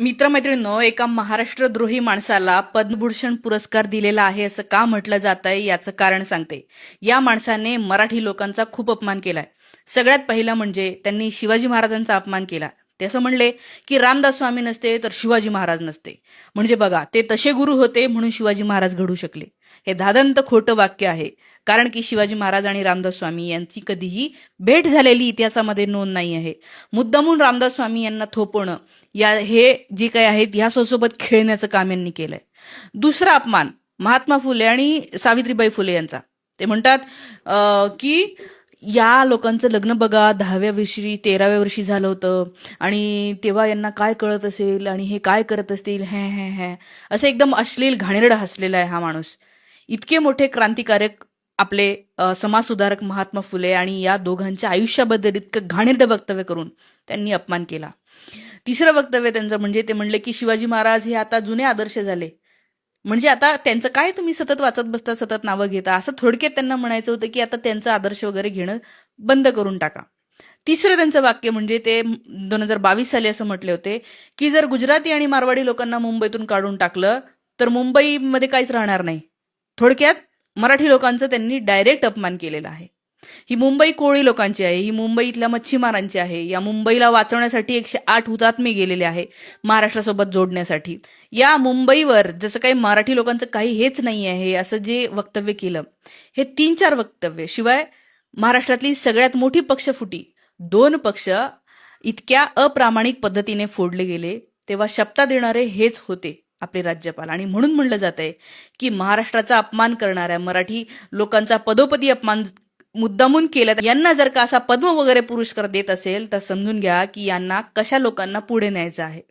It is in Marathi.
मित्रमैत्रिणींनो, एका महाराष्ट्रद्रोही माणसाला पद्मभूषण पुरस्कार दिलेला आहे असं का म्हटलं जात आहे याचं कारण सांगते. या माणसाने मराठी लोकांचा खूप अपमान केलाय. सगळ्यात पहिला म्हणजे त्यांनी शिवाजी महाराजांचा अपमान केला. ते असं म्हणले की रामदास स्वामी नसते तर शिवाजी महाराज नसते. म्हणजे बघा, ते तसे गुरु होते म्हणून शिवाजी महाराज घडू शकले. हे धादंत खोटं वाक्य आहे. कारण की शिवाजी महाराज आणि रामदास स्वामी यांची कधीही भेट झालेली इतिहासामध्ये नोंद नाही आहे. मुद्दामून रामदास स्वामी यांना थोपवणं, हे जे काही आहेत ह्यासोबत खेळण्याचं काम यांनी केलंय. दुसरा अपमान महात्मा फुले आणि सावित्रीबाई फुले यांचा. ते म्हणतात की या लोकांचं लग्न बघा 10व्या वर्षी 13व्या वर्षी झालं होतं आणि तेव्हा यांना काय कळत असेल आणि हे काय करत असतील, हे हे हे असं एकदम अश्लील घाणेरडं हसलेला आहे हा माणूस. इतके मोठे क्रांतिकारक आपले समाजसुधारक महात्मा फुले आणि या दोघांच्या आयुष्याबद्दल इतकं घाणेरडं वक्तव्य करून त्यांनी अपमान केला. तिसरं वक्तव्य त्यांचं म्हणजे ते म्हणले की शिवाजी महाराज हे आता जुने आदर्श झाले. म्हणजे आता त्यांचं काय तुम्ही सतत वाचत बसता, सतत नावं घेता, असं थोडक्यात त्यांना म्हणायचं होतं की आता त्यांचा आदर्श वगैरे घेणं बंद करून टाका. तिसरं त्यांचं वाक्य म्हणजे ते 2022 साली असं म्हटले होते की जर गुजराती आणि मारवाडी लोकांना मुंबईतून काढून टाकलं तर मुंबईमध्ये काहीच राहणार नाही. थोडक्यात मराठी लोकांचं त्यांनी डायरेक्ट अपमान केलेला आहे. ही मुंबई कोळी लोकांची आहे, ही मुंबईतल्या मच्छीमारांची आहे. या मुंबईला वाचवण्यासाठी 108 हुतात्मे गेलेले आहे महाराष्ट्रासोबत जोडण्यासाठी. या मुंबईवर जसं काही मराठी लोकांचं काही हेच नाही आहे असं जे वक्तव्य केलं, हे 3-4 वक्तव्य शिवाय महाराष्ट्रातली सगळ्यात मोठी पक्षफुटी 2 पक्ष इतक्या अप्रामाणिक पद्धतीने फोडले गेले, तेव्हा शपथा देणारे हेच होते आपले राज्यपाल. आणि म्हणून म्हणलं जात आहे की महाराष्ट्राचा अपमान करणाऱ्या मराठी लोकांचा पदोपदी अपमान मुद्दामून केला. यांना जर का असा पद्म वगैरे पुरस्कार देत असेल तर समजून घ्या की यांना कशा लोकांना पुढे न्यायचं आहे.